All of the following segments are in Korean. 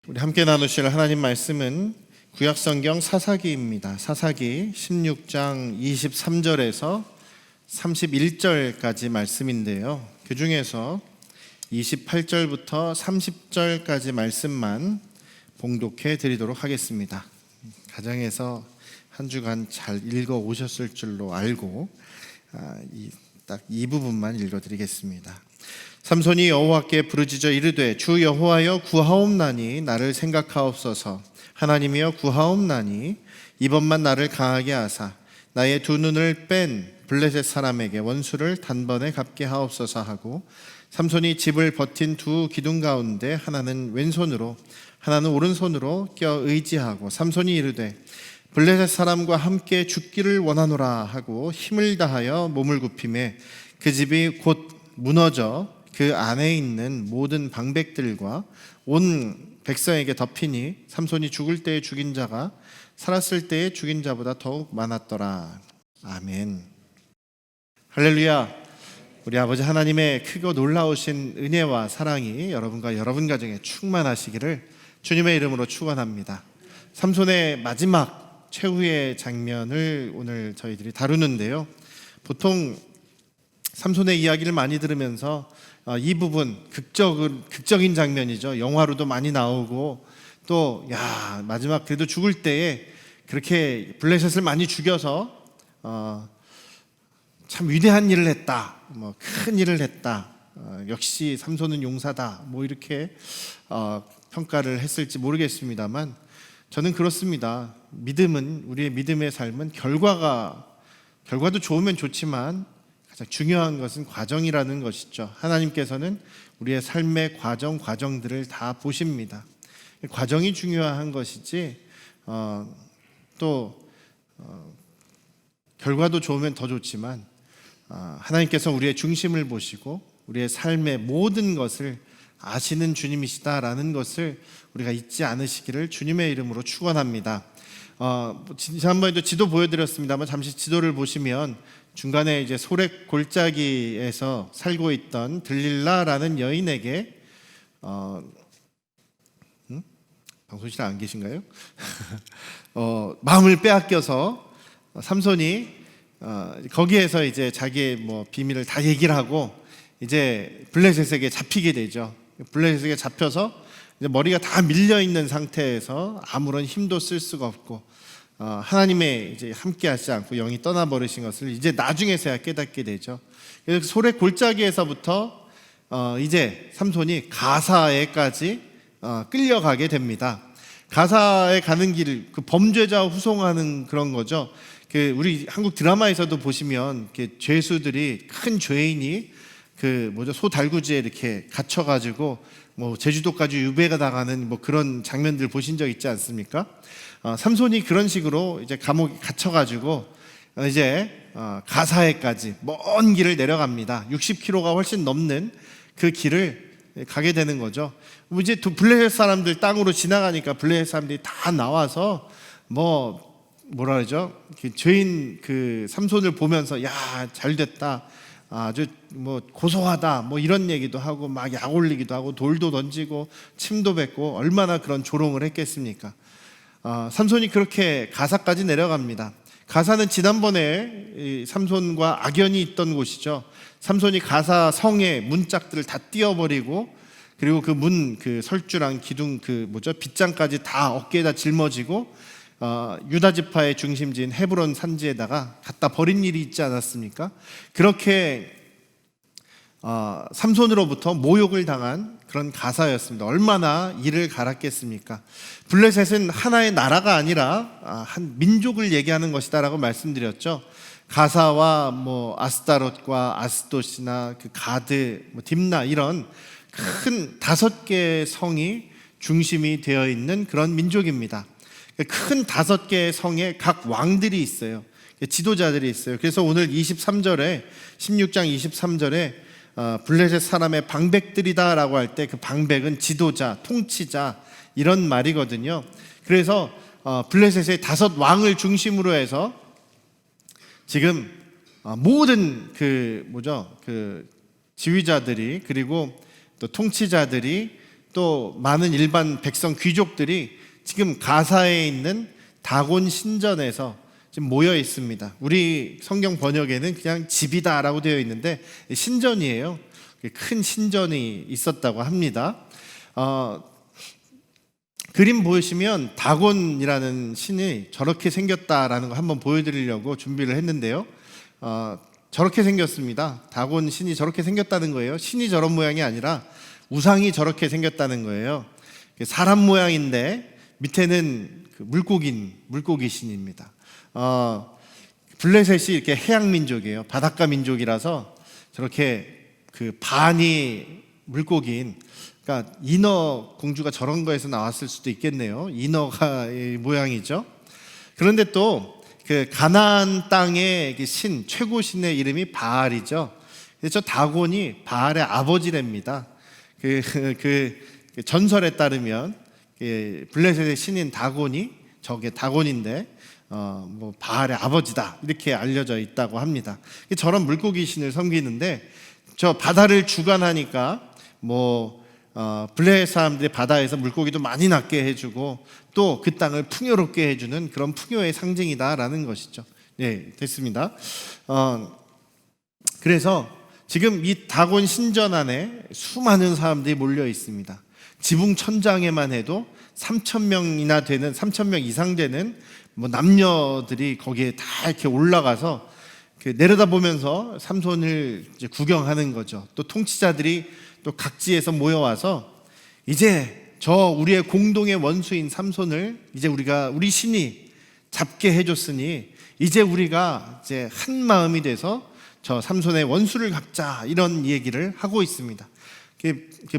우리 함께 나누실 하나님 말씀은 구약성경 사사기입니다. 사사기 16장 23절에서 31절까지 말씀인데요. 그 중에서 28절부터 30절까지 말씀만 봉독해 드리도록 하겠습니다. 가정에서 한 주간 잘 읽어 오셨을 줄로 알고 딱 이 부분만 읽어 드리겠습니다. 삼손이 여호와께 부르짖어 이르되 주 여호와여 구하옵나니 나를 생각하옵소서. 하나님이여 구하옵나니 이번만 나를 강하게 하사 나의 두 눈을 뺀 블레셋 사람에게 원수를 단번에 갚게 하옵소서 하고, 삼손이 집을 버틴 두 기둥 가운데 하나는 왼손으로 하나는 오른손으로 껴 의지하고, 삼손이 이르되 블레셋 사람과 함께 죽기를 원하노라 하고 힘을 다하여 몸을 굽히매 그 집이 곧 무너져 그 안에 있는 모든 방백들과 온 백성에게 덮이니 삼손이 죽을 때에 죽인 자가 살았을 때에 죽인 자보다 더욱 많았더라. 아멘. 할렐루야. 우리 아버지 하나님의 크고 놀라우신 은혜와 사랑이 여러분과 여러분 가정에 충만하시기를 주님의 이름으로 축원합니다. 삼손의 마지막 최후의 장면을 오늘 저희들이 다루는데요. 보통 삼손의 이야기를 많이 들으면서 이 부분 극적인 장면이죠. 영화로도 많이 나오고, 또 마지막 그래도 죽을 때에 그렇게 블레셋을 많이 죽여서 참 위대한 일을 했다, 큰 일을 했다, 역시 삼손은 용사다, 이렇게 평가를 했을지 모르겠습니다만, 저는 그렇습니다. 믿음은, 우리의 믿음의 삶은 결과도 좋으면 좋지만 가장 중요한 것은 과정이라는 것이죠. 하나님께서는 우리의 삶의 과정들을 다 보십니다. 과정이 중요한 것이지 결과도 좋으면 더 좋지만 하나님께서 우리의 중심을 보시고 우리의 삶의 모든 것을 아시는 주님이시다라는 것을 우리가 잊지 않으시기를 주님의 이름으로 축원합니다. 지난번에도 지도 보여드렸습니다만 잠시 지도를 보시면 중간에 이제 소렉 골짜기에서 살고 있던 들릴라라는 여인에게 방송실 안 계신가요? 마음을 빼앗겨서 삼손이 거기에서 이제 자기의 비밀을 다 얘기를 하고 이제 블레셋에게 잡히게 되죠. 블레셋에게 잡혀서 이제 머리가 다 밀려 있는 상태에서 아무런 힘도 쓸 수가 없고 하나님의 이제 함께하지 않고 영이 떠나버리신 것을 이제 나중에서야 깨닫게 되죠. 그래서 소렉 골짜기에서부터 이제 삼손이 가사에까지 끌려가게 됩니다. 가사에 가는 길, 그 범죄자 후송하는 그런 거죠. 우리 한국 드라마에서도 보시면 죄수들이, 큰 죄인이 소달구지에 이렇게 갇혀가지고 제주도까지 유배가 나가는 그런 장면들 보신 적 있지 않습니까? 삼손이 그런 식으로 이제 감옥에 갇혀가지고 이제 가사에까지 먼 길을 내려갑니다. 60km가 훨씬 넘는 그 길을 가게 되는 거죠. 이제 블레셋 사람들 땅으로 지나가니까 블레셋 사람들이 다 나와서 뭐라 그러죠? 죄인 삼손을 보면서 잘 됐다, 아주 고소하다, 이런 얘기도 하고 막 약 올리기도 하고 돌도 던지고 침도 뱉고 얼마나 그런 조롱을 했겠습니까? 삼손이 그렇게 가사까지 내려갑니다. 가사는 지난번에 삼손과 악연이 있던 곳이죠. 삼손이 가사 성의 문짝들을 다 띄워버리고, 그리고 그 설주랑 기둥 빗장까지 다 어깨에다 짊어지고 유다 지파의 중심지인 헤브론 산지에다가 갖다 버린 일이 있지 않았습니까? 그렇게 삼손으로부터 모욕을 당한 그런 가사였습니다. 얼마나 이를 갈았겠습니까? 블레셋은 하나의 나라가 아니라 한 민족을 얘기하는 것이다라고 말씀드렸죠. 가사와 아스타롯과 아스돗이나 가드, 딥나, 이런 큰 5개의 성이 중심이 되어 있는 그런 민족입니다. 큰 5개의 성에 각 왕들이 있어요. 지도자들이 있어요. 그래서 오늘 16장 23절에 블레셋 사람의 방백들이다 라고 할 때 그 방백은 지도자, 통치자, 이런 말이거든요. 그래서 블레셋의 5 왕을 중심으로 해서 지금 모든 지휘자들이, 그리고 또 통치자들이 또 많은 일반 백성 귀족들이 지금 가사에 있는 다곤 신전에서 지금 모여 있습니다. 우리 성경 번역에는 그냥 집이다라고 되어 있는데 신전이에요. 큰 신전이 있었다고 합니다. 그림 보시면 다곤이라는 신이 저렇게 생겼다라는 거 한번 보여드리려고 준비를 했는데요. 저렇게 생겼습니다. 다곤 신이 저렇게 생겼다는 거예요. 신이 저런 모양이 아니라 우상이 저렇게 생겼다는 거예요. 사람 모양인데 밑에는 그 물고기 신입니다. 블레셋이 이렇게 해양 민족이에요. 바닷가 민족이라서 저렇게 그 반이 물고기인, 그러니까 인어 공주가 저런 거에서 나왔을 수도 있겠네요. 인어가 모양이죠. 그런데 또 그 가나안 땅의 신, 최고 신의 이름이 바알이죠. 그래서 다곤이 바알의 아버지랍니다. 그 전설에 따르면 블레셋의 신인 다곤이 저게 다곤인데 뭐 바알의 아버지다 이렇게 알려져 있다고 합니다. 저런 물고기 신을 섬기는데 저 바다를 주관하니까 블레셋 사람들이 바다에서 물고기도 많이 낳게 해주고 또 그 땅을 풍요롭게 해주는 그런 풍요의 상징이다라는 것이죠. 네, 됐습니다. 그래서 지금 이 다곤 신전 안에 수많은 사람들이 몰려 있습니다. 지붕 천장에만 해도 3,000명 이상 되는 남녀들이 거기에 다 이렇게 올라가서 내려다보면서 삼손을 이제 구경하는 거죠. 또 통치자들이 또 각지에서 모여와서 이제 저 우리의 공동의 원수인 삼손을 이제 우리 신이 잡게 해줬으니 이제 우리가 이제 한 마음이 돼서 저 삼손의 원수를 갚자 이런 얘기를 하고 있습니다.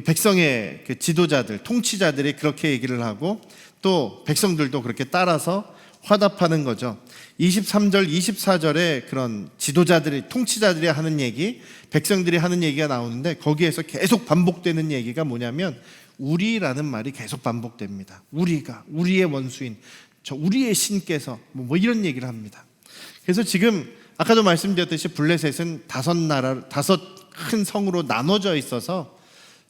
백성의 지도자들, 통치자들이 그렇게 얘기를 하고 또 백성들도 그렇게 따라서 화답하는 거죠. 23절, 24절에 그런 지도자들이, 통치자들이 하는 얘기, 백성들이 하는 얘기가 나오는데 거기에서 계속 반복되는 얘기가 뭐냐면 우리라는 말이 계속 반복됩니다. 우리가, 우리의 원수인 우리의 신께서 뭐 이런 얘기를 합니다. 그래서 지금 아까도 말씀드렸듯이 블레셋은 다섯 큰 성으로 나눠져 있어서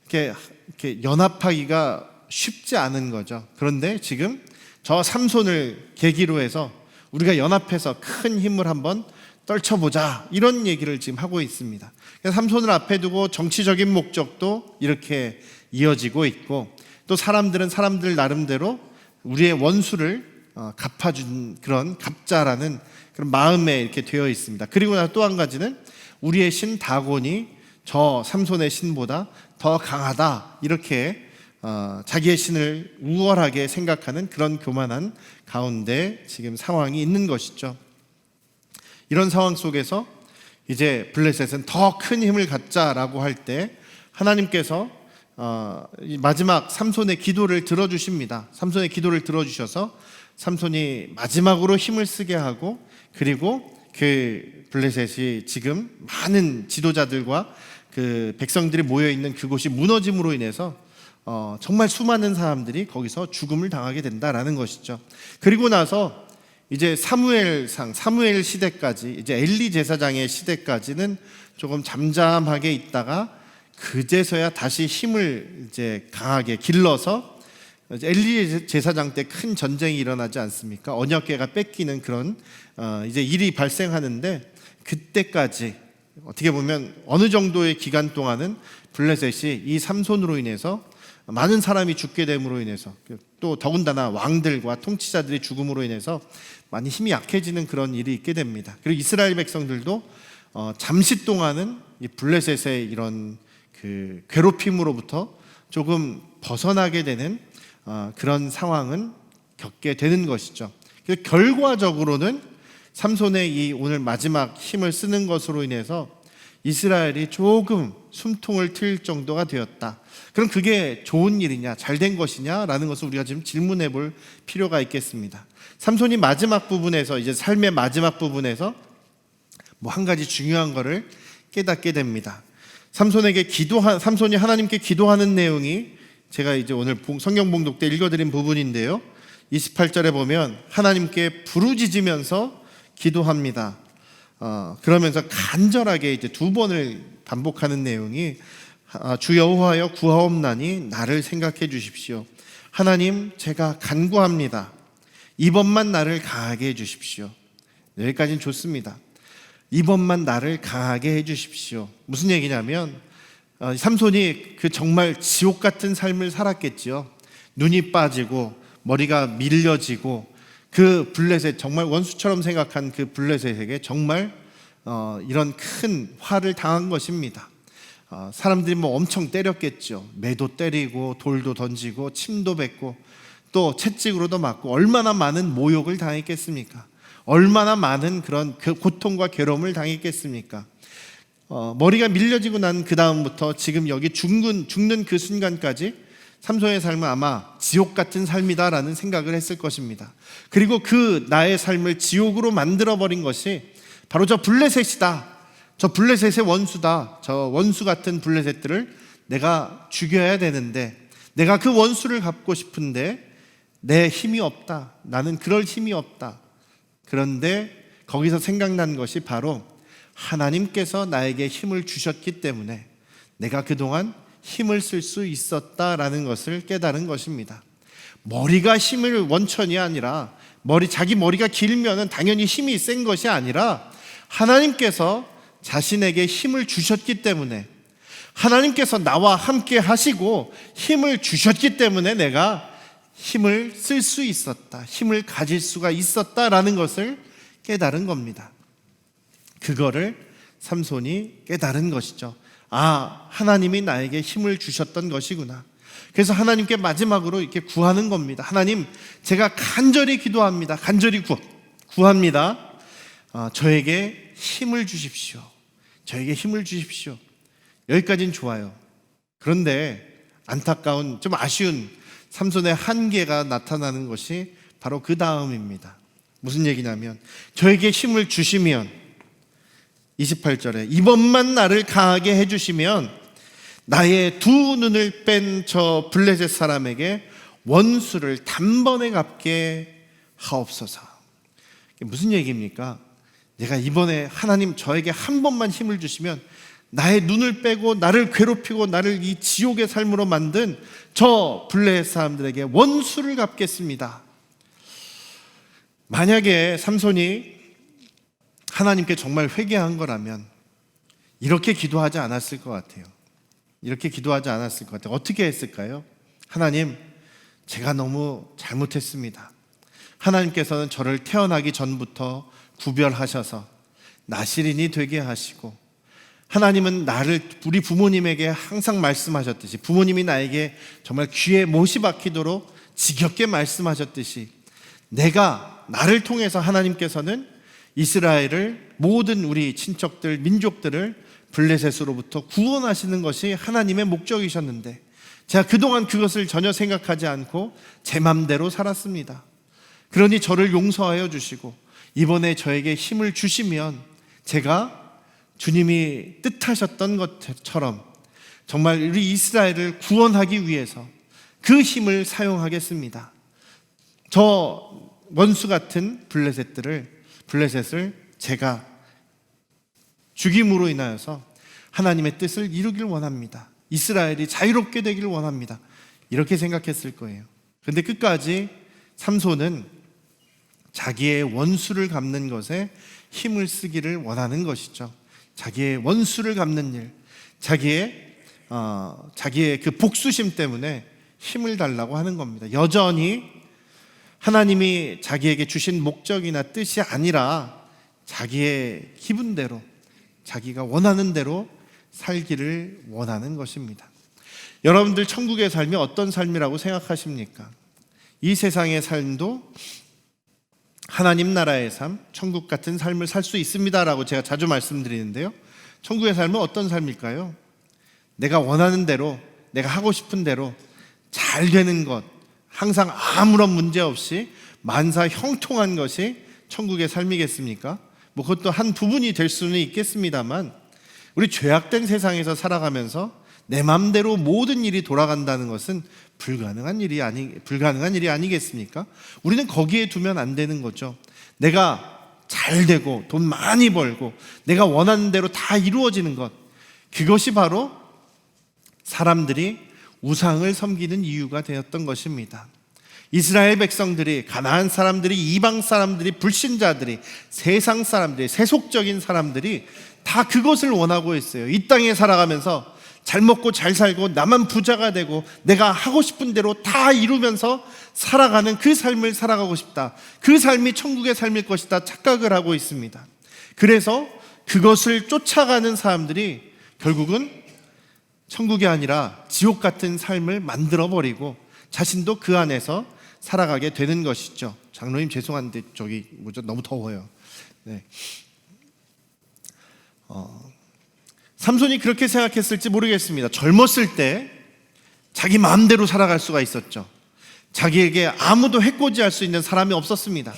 이렇게 연합하기가 쉽지 않은 거죠. 그런데 지금 저 삼손을 계기로 해서 우리가 연합해서 큰 힘을 한번 떨쳐보자 이런 얘기를 지금 하고 있습니다. 그래서 삼손을 앞에 두고 정치적인 목적도 이렇게 이어지고 있고 또 사람들은 사람들 나름대로 우리의 원수를 갚아준 그런 갚자라는 그런 마음에 이렇게 되어 있습니다. 그리고 또 한 가지는 우리의 신 다곤이 저 삼손의 신보다 더 강하다 이렇게 자기의 신을 우월하게 생각하는 그런 교만한 가운데 지금 상황이 있는 것이죠. 이런 상황 속에서 이제 블레셋은 더 큰 힘을 갖자라고 할 때 하나님께서 마지막 삼손의 기도를 들어주십니다. 삼손의 기도를 들어주셔서 삼손이 마지막으로 힘을 쓰게 하고 그리고 그 블레셋이 지금 많은 지도자들과 그 백성들이 모여 있는 그곳이 무너짐으로 인해서 정말 수많은 사람들이 거기서 죽음을 당하게 된다라는 것이죠. 그리고 나서 이제 사무엘 시대까지, 이제 엘리 제사장의 시대까지는 조금 잠잠하게 있다가 그제서야 다시 힘을 이제 강하게 길러서 엘리 제사장 때 큰 전쟁이 일어나지 않습니까? 언약궤가 뺏기는 그런 이제 일이 발생하는데 그때까지 어떻게 보면 어느 정도의 기간 동안은 블레셋이 이 삼손으로 인해서 많은 사람이 죽게 됨으로 인해서 또 더군다나 왕들과 통치자들의 죽음으로 인해서 많이 힘이 약해지는 그런 일이 있게 됩니다. 그리고 이스라엘 백성들도 잠시 동안은 이 블레셋의 이런 그 괴롭힘으로부터 조금 벗어나게 되는 그런 상황은 겪게 되는 것이죠. 그래서 결과적으로는 삼손의 이 오늘 마지막 힘을 쓰는 것으로 인해서 이스라엘이 조금 숨통을 트일 정도가 되었다. 그럼 그게 좋은 일이냐, 잘된 것이냐라는 것을 우리가 지금 질문해 볼 필요가 있겠습니다. 삼손이 마지막 부분에서, 이제 삶의 마지막 부분에서 한 가지 중요한 것을 깨닫게 됩니다. 삼손이 하나님께 기도하는 내용이 제가 이제 오늘 성경 봉독 때 읽어드린 부분인데요. 28절에 보면 하나님께 부르짖으면서 기도합니다. 그러면서 간절하게 이제 두 번을 반복하는 내용이 주 여호와여 구하옵나니 나를 생각해 주십시오. 하나님, 제가 간구합니다. 이번만 나를 강하게 해 주십시오. 여기까지는 좋습니다. 이번만 나를 강하게 해 주십시오. 무슨 얘기냐면 삼손이 그 정말 지옥 같은 삶을 살았겠지요. 눈이 빠지고 머리가 밀려지고 그 블레셋, 정말 원수처럼 생각한 그 블레셋에게 정말 이런 큰 화를 당한 것입니다. 사람들이 뭐 엄청 때렸겠죠. 매도 때리고 돌도 던지고 침도 뱉고 또 채찍으로도 맞고 얼마나 많은 모욕을 당했겠습니까? 얼마나 많은 그런 그 고통과 괴로움을 당했겠습니까? 머리가 밀려지고 난 그 다음부터 지금 여기 죽는 그 순간까지 삼손의 삶은 아마 지옥 같은 삶이다라는 생각을 했을 것입니다. 그리고 그 나의 삶을 지옥으로 만들어버린 것이 바로 저 블레셋이다. 저 블레셋의 원수다. 저 원수 같은 블레셋들을 내가 죽여야 되는데, 내가 그 원수를 갚고 싶은데 내 힘이 없다. 나는 그럴 힘이 없다. 그런데 거기서 생각난 것이 바로 하나님께서 나에게 힘을 주셨기 때문에 내가 그동안 힘을 쓸 수 있었다라는 것을 깨달은 것입니다. 머리가 힘을 원천이 아니라 자기 머리가 길면은 당연히 힘이 센 것이 아니라 하나님께서 자신에게 힘을 주셨기 때문에, 하나님께서 나와 함께 하시고 힘을 주셨기 때문에 내가 힘을 쓸 수 있었다, 힘을 가질 수가 있었다라는 것을 깨달은 겁니다. 그거를 삼손이 깨달은 것이죠. 하나님이 나에게 힘을 주셨던 것이구나. 그래서 하나님께 마지막으로 이렇게 구하는 겁니다. 하나님, 제가 간절히 기도합니다. 간절히 구합니다. 저에게 힘을 주십시오. 저에게 힘을 주십시오. 여기까지는 좋아요. 그런데 안타까운, 좀 아쉬운 삼손의 한계가 나타나는 것이 바로 그 다음입니다. 무슨 얘기냐면, 저에게 힘을 주시면 28절에 이번만 나를 강하게 해주시면 나의 두 눈을 뺀 저 블레셋 사람에게 원수를 단번에 갚게 하옵소서. 무슨 얘기입니까? 내가 이번에 하나님 저에게 한 번만 힘을 주시면 나의 눈을 빼고 나를 괴롭히고 나를 이 지옥의 삶으로 만든 저 블레셋 사람들에게 원수를 갚겠습니다. 만약에 삼손이 하나님께 정말 회개한 거라면 이렇게 기도하지 않았을 것 같아요. 이렇게 기도하지 않았을 것 같아요. 어떻게 했을까요? 하나님, 제가 너무 잘못했습니다. 하나님께서는 저를 태어나기 전부터 구별하셔서 나시린이 되게 하시고, 하나님은 우리 부모님에게 항상 말씀하셨듯이, 부모님이 나에게 정말 귀에 못이 박히도록 지겹게 말씀하셨듯이, 나를 통해서 하나님께서는 이스라엘을, 모든 우리 친척들, 민족들을 블레셋으로부터 구원하시는 것이 하나님의 목적이셨는데 제가 그동안 그것을 전혀 생각하지 않고 제 맘대로 살았습니다. 그러니 저를 용서하여 주시고 이번에 저에게 힘을 주시면 제가 주님이 뜻하셨던 것처럼 정말 우리 이스라엘을 구원하기 위해서 그 힘을 사용하겠습니다. 저 원수 같은 블레셋을 제가 죽임으로 인하여서 하나님의 뜻을 이루길 원합니다. 이스라엘이 자유롭게 되기를 원합니다. 이렇게 생각했을 거예요. 그런데 끝까지 삼손은 자기의 원수를 갚는 것에 힘을 쓰기를 원하는 것이죠. 자기의 원수를 갚는 일, 자기의 그 복수심 때문에 힘을 달라고 하는 겁니다. 여전히 하나님이 자기에게 주신 목적이나 뜻이 아니라 자기의 기분대로, 자기가 원하는 대로 살기를 원하는 것입니다. 여러분들 천국의 삶이 어떤 삶이라고 생각하십니까? 이 세상의 삶도 하나님 나라의 삶, 천국 같은 삶을 살 수 있습니다라고 제가 자주 말씀드리는데요. 천국의 삶은 어떤 삶일까요? 내가 원하는 대로, 내가 하고 싶은 대로 잘 되는 것, 항상 아무런 문제 없이 만사 형통한 것이 천국의 삶이겠습니까? 그것도 한 부분이 될 수는 있겠습니다만, 우리 죄악된 세상에서 살아가면서 내 맘대로 모든 일이 돌아간다는 것은 불가능한 일이 아니겠습니까? 우리는 거기에 두면 안 되는 거죠. 내가 잘 되고 돈 많이 벌고 내가 원하는 대로 다 이루어지는 것, 그것이 바로 사람들이 우상을 섬기는 이유가 되었던 것입니다. 이스라엘 백성들이, 가나안 사람들이, 이방 사람들이, 불신자들이, 세상 사람들이, 세속적인 사람들이 다 그것을 원하고 있어요. 이 땅에 살아가면서 잘 먹고 잘 살고 나만 부자가 되고 내가 하고 싶은 대로 다 이루면서 살아가는 그 삶을 살아가고 싶다. 그 삶이 천국의 삶일 것이다 착각을 하고 있습니다. 그래서 그것을 쫓아가는 사람들이 결국은 천국이 아니라 지옥 같은 삶을 만들어버리고 자신도 그 안에서 살아가게 되는 것이죠. 장로님 죄송한데 저기 너무 더워요. 네. 삼손이 그렇게 생각했을지 모르겠습니다. 젊었을 때 자기 마음대로 살아갈 수가 있었죠. 자기에게 아무도 해코지할 수 있는 사람이 없었습니다.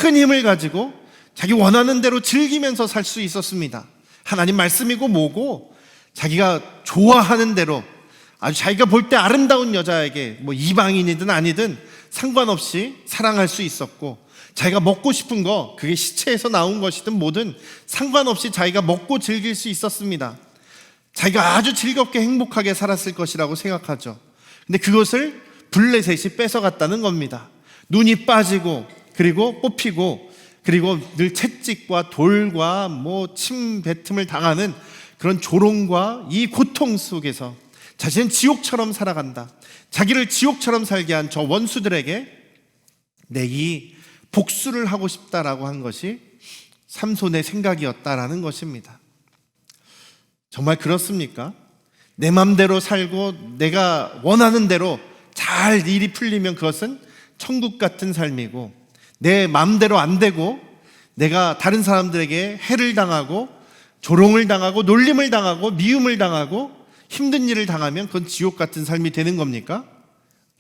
큰 힘을 가지고 자기 원하는 대로 즐기면서 살 수 있었습니다. 하나님 말씀이고 뭐고 자기가 좋아하는 대로 아주 자기가 볼 때 아름다운 여자에게 이방인이든 아니든 상관없이 사랑할 수 있었고, 자기가 먹고 싶은 거, 그게 시체에서 나온 것이든 뭐든 상관없이 자기가 먹고 즐길 수 있었습니다. 자기가 아주 즐겁게 행복하게 살았을 것이라고 생각하죠. 근데 그것을 블레셋이 뺏어갔다는 겁니다. 눈이 빠지고 그리고 뽑히고 그리고 늘 채찍과 돌과 침 뱉음을 당하는 그런 조롱과 이 고통 속에서 자신은 지옥처럼 살아간다. 자기를 지옥처럼 살게 한 저 원수들에게 내 이 복수를 하고 싶다라고 한 것이 삼손의 생각이었다라는 것입니다. 정말 그렇습니까? 내 맘대로 살고 내가 원하는 대로 잘 일이 풀리면 그것은 천국 같은 삶이고, 내 맘대로 안 되고 내가 다른 사람들에게 해를 당하고 조롱을 당하고 놀림을 당하고 미움을 당하고 힘든 일을 당하면 그건 지옥 같은 삶이 되는 겁니까?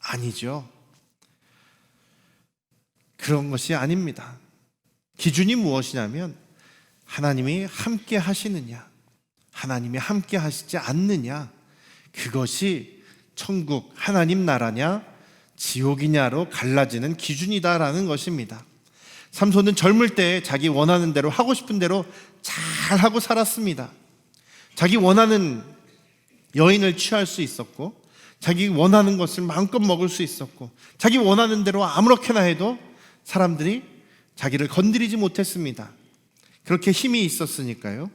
아니죠. 그런 것이 아닙니다. 기준이 무엇이냐면 하나님이 함께 하시느냐, 하나님이 함께 하시지 않느냐, 그것이 천국 하나님 나라냐 지옥이냐로 갈라지는 기준이다라는 것입니다. 삼손은 젊을 때 자기 원하는 대로 하고 싶은 대로 잘하고 살았습니다. 자기 원하는 여인을 취할 수 있었고, 자기 원하는 것을 마음껏 먹을 수 있었고, 자기 원하는 대로 아무렇게나 해도 사람들이 자기를 건드리지 못했습니다. 그렇게 힘이 있었으니까요.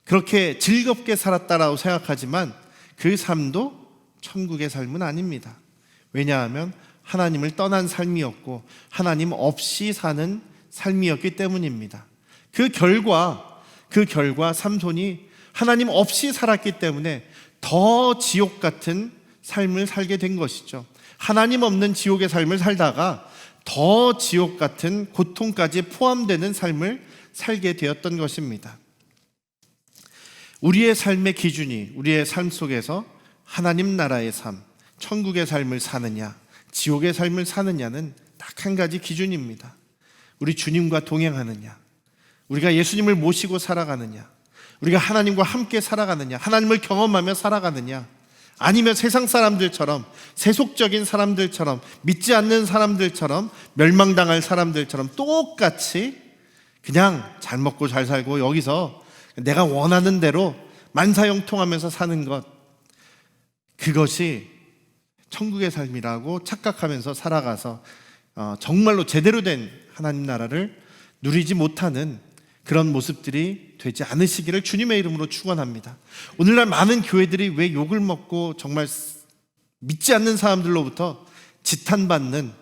그렇게 즐겁게 살았다라고 생각하지만 그 삶도 천국의 삶은 아닙니다. 왜냐하면 하나님을 떠난 삶이었고 하나님 없이 사는 삶이었기 때문입니다. 그 결과 삼손이 하나님 없이 살았기 때문에 더 지옥 같은 삶을 살게 된 것이죠. 하나님 없는 지옥의 삶을 살다가 더 지옥 같은 고통까지 포함되는 삶을 살게 되었던 것입니다. 우리의 삶의 기준이, 우리의 삶 속에서 하나님 나라의 삶, 천국의 삶을 사느냐 지옥의 삶을 사느냐는 딱 한 가지 기준입니다. 우리 주님과 동행하느냐, 우리가 예수님을 모시고 살아가느냐, 우리가 하나님과 함께 살아가느냐, 하나님을 경험하며 살아가느냐, 아니면 세상 사람들처럼, 세속적인 사람들처럼, 믿지 않는 사람들처럼, 멸망당할 사람들처럼 똑같이 그냥 잘 먹고 잘 살고 여기서 내가 원하는 대로 만사형통하면서 사는 것, 그것이 천국의 삶이라고 착각하면서 살아가서 정말로 제대로 된 하나님 나라를 누리지 못하는 그런 모습들이 되지 않으시기를 주님의 이름으로 축원합니다. 오늘날 많은 교회들이 왜 욕을 먹고 정말 믿지 않는 사람들로부터 지탄받는,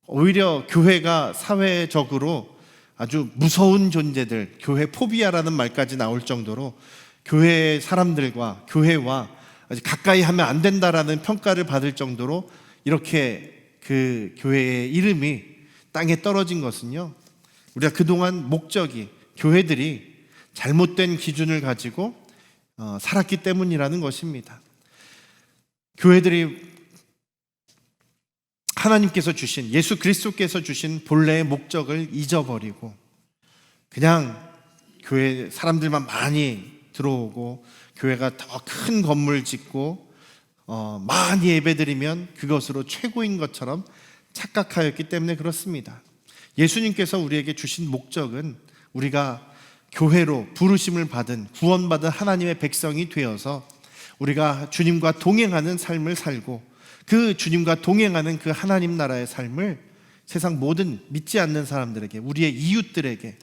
오히려 교회가 사회적으로 아주 무서운 존재들, 교회 포비아라는 말까지 나올 정도로 교회 사람들과 교회와 아주 가까이 하면 안 된다라는 평가를 받을 정도로 이렇게 그 교회의 이름이 땅에 떨어진 것은요, 우리가 그동안 목적이, 교회들이 잘못된 기준을 가지고 살았기 때문이라는 것입니다. 교회들이 하나님께서 주신, 예수 그리스도께서 주신 본래의 목적을 잊어버리고 그냥 교회 사람들만 많이 들어오고 교회가 더 큰 건물 짓고 많이 예배드리면 그것으로 최고인 것처럼 착각하였기 때문에 그렇습니다. 예수님께서 우리에게 주신 목적은 우리가 교회로 부르심을 받은, 구원받은 하나님의 백성이 되어서 우리가 주님과 동행하는 삶을 살고 그 주님과 동행하는 그 하나님 나라의 삶을 세상 모든 믿지 않는 사람들에게, 우리의 이웃들에게,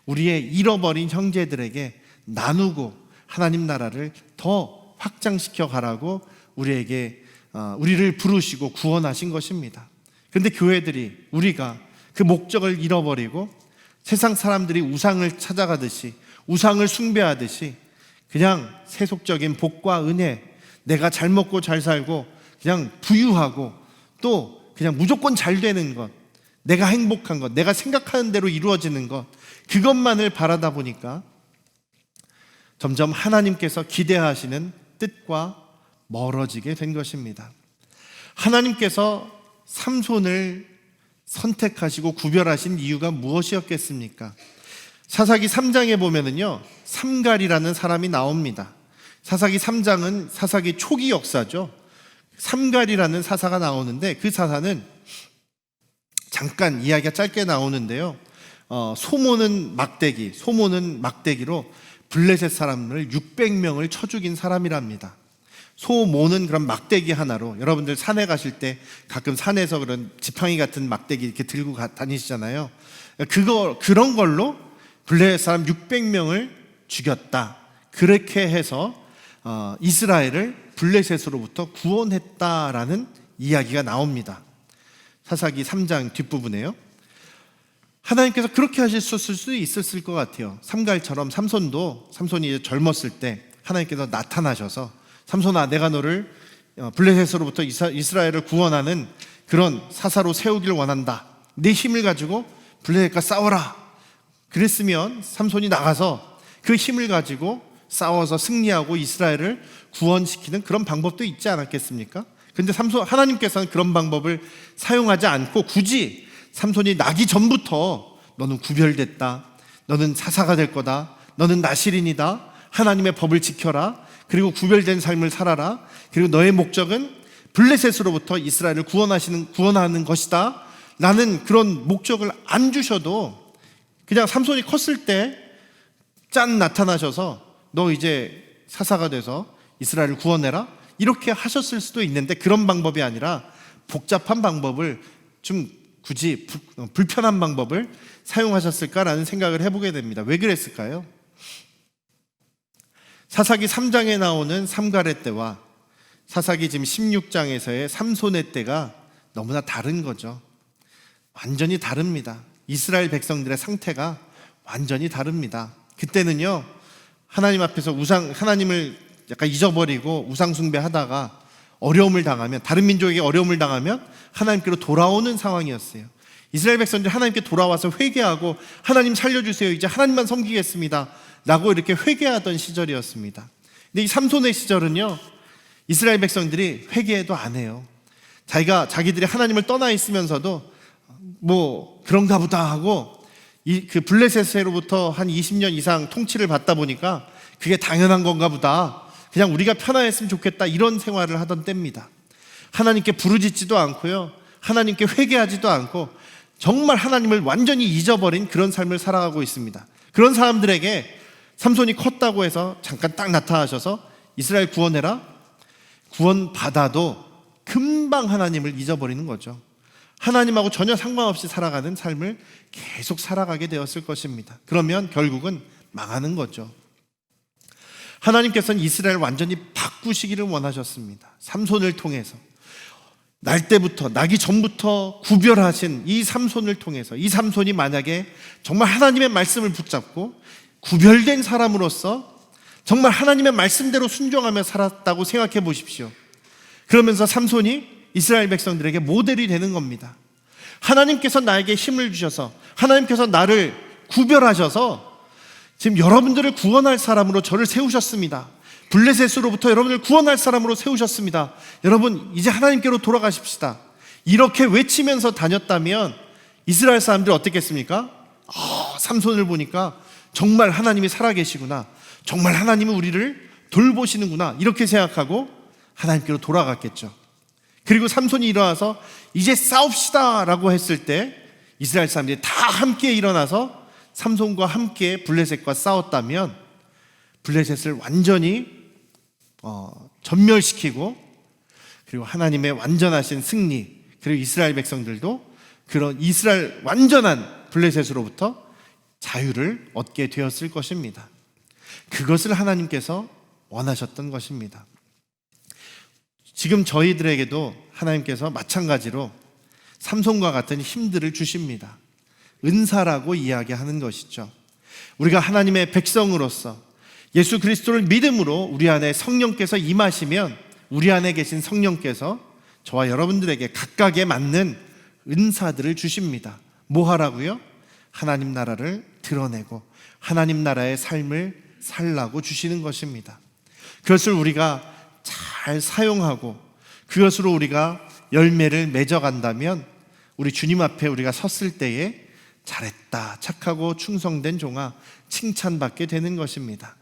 우리의 잃어버린 형제들에게 나누고 하나님 나라를 더 확장시켜 가라고 우리를 부르시고 구원하신 것입니다. 그런데 교회들이, 우리가 그 목적을 잃어버리고 세상 사람들이 우상을 찾아가듯이, 우상을 숭배하듯이 그냥 세속적인 복과 은혜, 내가 잘 먹고 잘 살고 그냥 부유하고 또 그냥 무조건 잘 되는 것, 내가 행복한 것, 내가 생각하는 대로 이루어지는 것, 그것만을 바라다 보니까 점점 하나님께서 기대하시는 뜻과 멀어지게 된 것입니다. 하나님께서 삼손을 선택하시고 구별하신 이유가 무엇이었겠습니까? 사사기 3장에 보면은요, 삼갈이라는 사람이 나옵니다. 사사기 3장은 사사기 초기 역사죠. 삼갈이라는 사사가 나오는데 그 사사는 잠깐 이야기가 짧게 나오는데요. 소모는 막대기로 블레셋 사람을 600명을 쳐 죽인 사람이랍니다. 소모는 그런 막대기 하나로, 여러분들 산에 가실 때 가끔 산에서 그런 지팡이 같은 막대기 이렇게 들고 다니시잖아요. 그런 걸로 블레셋 사람 600명을 죽였다. 그렇게 해서 이스라엘을 블레셋으로부터 구원했다라는 이야기가 나옵니다. 사사기 3장 뒷부분에요. 하나님께서 그렇게 하셨을 수 있었을 것 같아요. 삼갈처럼 삼손이 이제 젊었을 때 하나님께서 나타나셔서, 삼손아, 내가 너를 블레셋으로부터 이스라엘을 구원하는 그런 사사로 세우기를 원한다. 내 힘을 가지고 블레셋과 싸워라. 그랬으면 삼손이 나가서 그 힘을 가지고 싸워서 승리하고 이스라엘을 구원시키는 그런 방법도 있지 않았겠습니까? 근데 하나님께서는 그런 방법을 사용하지 않고 굳이 삼손이 나기 전부터 너는 구별됐다, 너는 사사가 될 거다, 너는 나실인이다, 하나님의 법을 지켜라, 그리고 구별된 삶을 살아라, 그리고 너의 목적은 블레셋으로부터 이스라엘을 구원하는 것이다 라는 그런 목적을 안 주셔도 그냥 삼손이 컸을 때 짠 나타나셔서 너 이제 사사가 돼서 이스라엘을 구원해라 이렇게 하셨을 수도 있는데, 그런 방법이 아니라 복잡한 방법을, 좀 굳이 불편한 방법을 사용하셨을까라는 생각을 해보게 됩니다. 왜 그랬을까요? 사사기 3장에 나오는 삼갈의 때와 사사기 지금 16장에서의 삼손의 때가 너무나 다른 거죠. 완전히 다릅니다. 이스라엘 백성들의 상태가 완전히 다릅니다. 그때는요, 하나님 앞에서 하나님을 약간 잊어버리고 우상 숭배하다가 어려움을 당하면, 다른 민족에게 어려움을 당하면 하나님께로 돌아오는 상황이었어요. 이스라엘 백성들이 하나님께 돌아와서 회개하고 하나님 살려주세요, 이제 하나님만 섬기겠습니다 라고 이렇게 회개하던 시절이었습니다. 근데 이 삼손의 시절은요, 이스라엘 백성들이 회개도 안 해요. 자기들이 하나님을 떠나 있으면서도 뭐 그런가 보다 하고, 그 블레셋으로부터 한 20년 이상 통치를 받다 보니까 그게 당연한 건가 보다, 그냥 우리가 편안했으면 좋겠다, 이런 생활을 하던 때입니다. 하나님께 부르짖지도 않고요, 하나님께 회개하지도 않고 정말 하나님을 완전히 잊어버린 그런 삶을 살아가고 있습니다. 그런 사람들에게 삼손이 컸다고 해서 잠깐 딱 나타나셔서 이스라엘 구원해라, 구원받아도 금방 하나님을 잊어버리는 거죠. 하나님하고 전혀 상관없이 살아가는 삶을 계속 살아가게 되었을 것입니다. 그러면 결국은 망하는 거죠. 하나님께서는 이스라엘을 완전히 바꾸시기를 원하셨습니다. 삼손을 통해서, 나기 전부터 구별하신 이 삼손을 통해서, 이 삼손이 만약에 정말 하나님의 말씀을 붙잡고 구별된 사람으로서 정말 하나님의 말씀대로 순종하며 살았다고 생각해 보십시오. 그러면서 삼손이 이스라엘 백성들에게 모델이 되는 겁니다. 하나님께서 나에게 힘을 주셔서, 하나님께서 나를 구별하셔서 지금 여러분들을 구원할 사람으로 저를 세우셨습니다. 블레셋으로부터 여러분을 구원할 사람으로 세우셨습니다. 여러분, 이제 하나님께로 돌아가십시다. 이렇게 외치면서 다녔다면 이스라엘 사람들이 어떻겠습니까? 삼손을 보니까 정말 하나님이 살아계시구나, 정말 하나님은 우리를 돌보시는구나, 이렇게 생각하고 하나님께로 돌아갔겠죠. 그리고 삼손이 일어나서 이제 싸웁시다 라고 했을 때 이스라엘 사람들이 다 함께 일어나서 삼손과 함께 블레셋과 싸웠다면 블레셋을 완전히 전멸시키고, 그리고 하나님의 완전하신 승리, 그리고 이스라엘 백성들도 그런 이스라엘 완전한 블레셋으로부터 자유를 얻게 되었을 것입니다. 그것을 하나님께서 원하셨던 것입니다. 지금 저희들에게도 하나님께서 마찬가지로 삼손과 같은 힘들을 주십니다. 은사라고 이야기하는 것이죠. 우리가 하나님의 백성으로서 예수 그리스도를 믿음으로 우리 안에 성령께서 임하시면 우리 안에 계신 성령께서 저와 여러분들에게 각각에 맞는 은사들을 주십니다. 뭐 하라고요? 하나님 나라를 드러내고 하나님 나라의 삶을 살라고 주시는 것입니다. 그것을 우리가 잘 사용하고 그것으로 우리가 열매를 맺어간다면 우리 주님 앞에 우리가 섰을 때에 잘했다, 착하고 충성된 종아, 칭찬받게 되는 것입니다.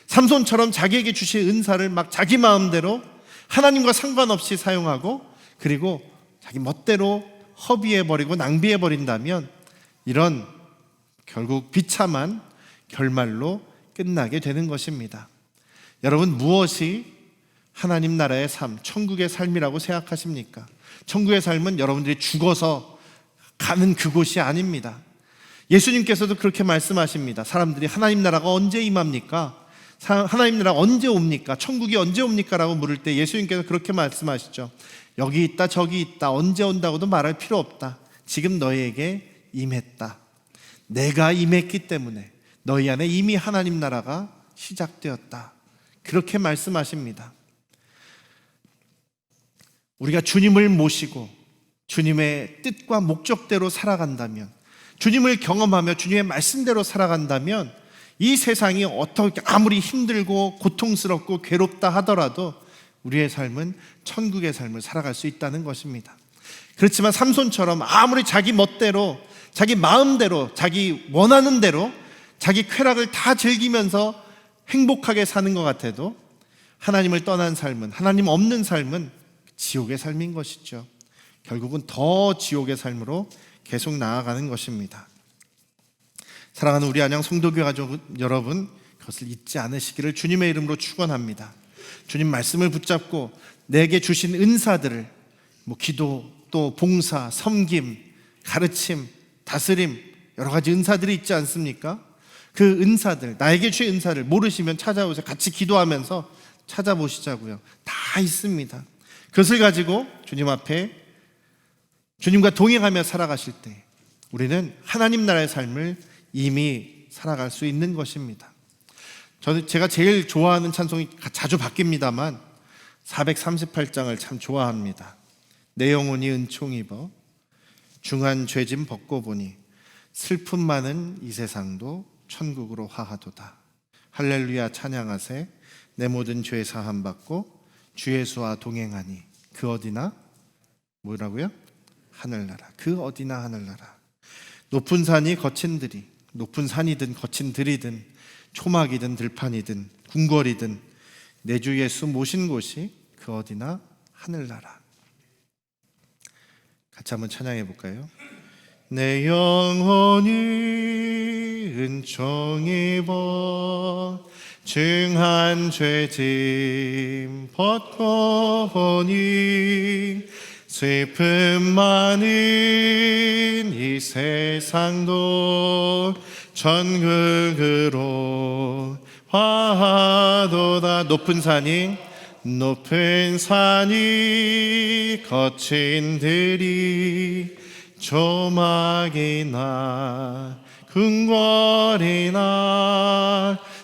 삼손처럼 자기에게 주신 은사를 막 자기 마음대로 하나님과 상관없이 사용하고 그리고 자기 멋대로 허비해버리고 낭비해버린다면 이런 결국 비참한 결말로 끝나게 되는 것입니다. 여러분, 무엇이 하나님 나라의 삶, 천국의 삶이라고 생각하십니까? 천국의 삶은 여러분들이 죽어서 가는 그곳이 아닙니다. 예수님께서도 그렇게 말씀하십니다. 사람들이 하나님 나라가 언제 임합니까? 하나님 나라가 언제 옵니까? 천국이 언제 옵니까? 라고 물을 때 예수님께서 그렇게 말씀하시죠. 여기 있다 저기 있다, 언제 온다고도 말할 필요 없다. 지금 너희에게 임했다. 내가 임했기 때문에 너희 안에 이미 하나님 나라가 시작되었다. 그렇게 말씀하십니다. 우리가 주님을 모시고 주님의 뜻과 목적대로 살아간다면, 주님을 경험하며 주님의 말씀대로 살아간다면 이 세상이 어떻게 아무리 힘들고 고통스럽고 괴롭다 하더라도 우리의 삶은 천국의 삶을 살아갈 수 있다는 것입니다. 그렇지만 삼손처럼 아무리 자기 멋대로, 자기 마음대로, 자기 원하는 대로 자기 쾌락을 다 즐기면서 행복하게 사는 것 같아도 하나님을 떠난 삶은, 하나님 없는 삶은 지옥의 삶인 것이죠. 결국은 더 지옥의 삶으로 계속 나아가는 것입니다. 사랑하는 우리 안양 성도교회 가족 여러분, 그것을 잊지 않으시기를 주님의 이름으로 축원합니다. 주님 말씀을 붙잡고 내게 주신 은사들을, 기도, 또 봉사, 섬김, 가르침, 다스림, 여러 가지 은사들이 있지 않습니까? 그 은사들, 나에게 주신 은사를 모르시면 찾아오세요. 같이 기도하면서 찾아보시자고요. 다 있습니다. 그것을 가지고 주님 앞에 주님과 동행하며 살아가실 때 우리는 하나님 나라의 삶을 이미 살아갈 수 있는 것입니다. 제가 제일 좋아하는 찬송이 자주 바뀝니다만 438장을 참 좋아합니다. 내 영혼이 은총 입어 중한 죄짐 벗고 보니 슬픔 많은 이 세상도 천국으로 화하도다. 할렐루야 찬양하세. 내 모든 죄 사함 받고 주 예수와 동행하니 그 어디나 뭐라고요? 하늘나라. 그 어디나 하늘나라. 높은 산이 거친 들이, 높은 산이든 거친 들이든 초막이든 들판이든 궁궐이든 내 주 예수 모신 곳이 그 어디나 하늘나라. 같이 한번 찬양해 볼까요? 내 영혼이 은총 입어 중한 죄짐 벗고 보니 슬픔 많은 이 세상도 천국으로 화하도다. 높은 산이 거친 들이 조막이나 궁궐이나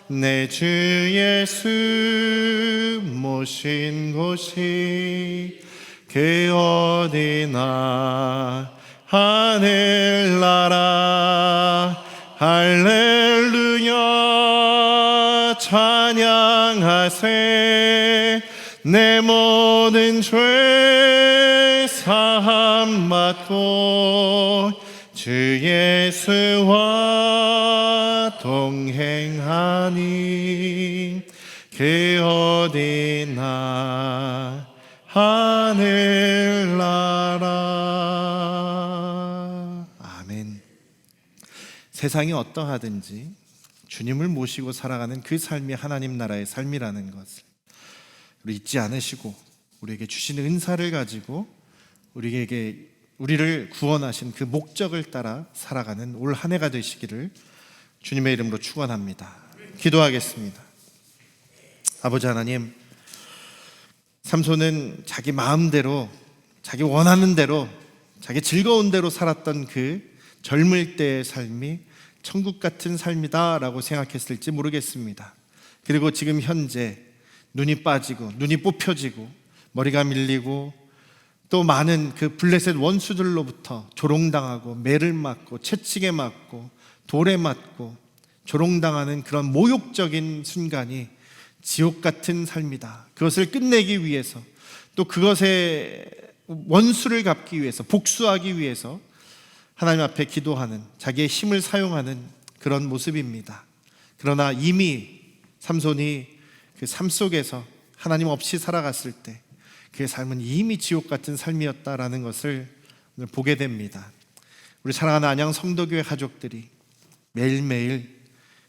내 주 예수 모신 곳이 그 어디나 하늘나라. 할렐루야 찬양하세. 내 모든 죄 사함 받고 주 예수와 동행하니 그 어디나 하늘나라. 아멘. 세상이 어떠하든지 주님을 모시고 살아가는 그 삶이 하나님 나라의 삶이라는 것을 우리 잊지 않으시고 우리에게 주신 은사를 가지고 우리를 구원하신 그 목적을 따라 살아가는 올 한 해가 되시기를 주님의 이름으로 축원합니다. 기도하겠습니다. 아버지 하나님, 삼손은 자기 마음대로, 자기 원하는 대로, 자기 즐거운 대로 살았던 그 젊을 때의 삶이 천국 같은 삶이다라고 생각했을지 모르겠습니다. 그리고 지금 현재 눈이 빠지고 눈이 뽑혀지고 머리가 밀리고 또 많은 그 블레셋 원수들로부터 조롱당하고 매를 맞고 채찍에 맞고 돌에 맞고 조롱당하는 그런 모욕적인 순간이 지옥 같은 삶이다. 그것을 끝내기 위해서, 또 그것의 원수를 갚기 위해서, 복수하기 위해서 하나님 앞에 기도하는, 자기의 힘을 사용하는 그런 모습입니다. 그러나 이미 삼손이 그 삶 속에서 하나님 없이 살아갔을 때 그의 삶은 이미 지옥 같은 삶이었다라는 것을 오늘 보게 됩니다. 우리 사랑하는 안양 성도교회 가족들이 매일매일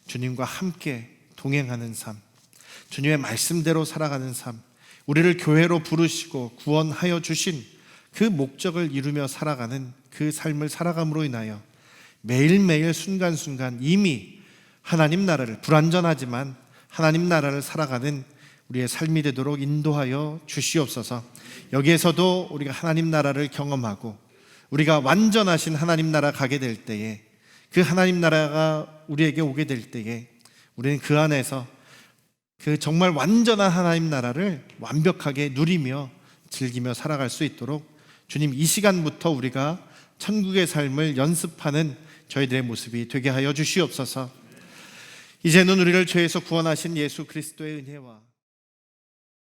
주님과 함께 동행하는 삶, 주님의 말씀대로 살아가는 삶, 우리를 교회로 부르시고 구원하여 주신 그 목적을 이루며 살아가는 그 삶을 살아감으로 인하여 매일매일 순간순간 이미 하나님 나라를, 불완전하지만 하나님 나라를 살아가는 우리의 삶이 되도록 인도하여 주시옵소서. 여기에서도 우리가 하나님 나라를 경험하고 우리가 완전하신 하나님 나라 가게 될 때에, 그 하나님 나라가 우리에게 오게 될 때에 우리는 그 안에서 그 정말 완전한 하나님 나라를 완벽하게 누리며 즐기며 살아갈 수 있도록 주님, 이 시간부터 우리가 천국의 삶을 연습하는 저희들의 모습이 되게 하여 주시옵소서. 이제는 우리를 죄에서 구원하신 예수 그리스도의 은혜와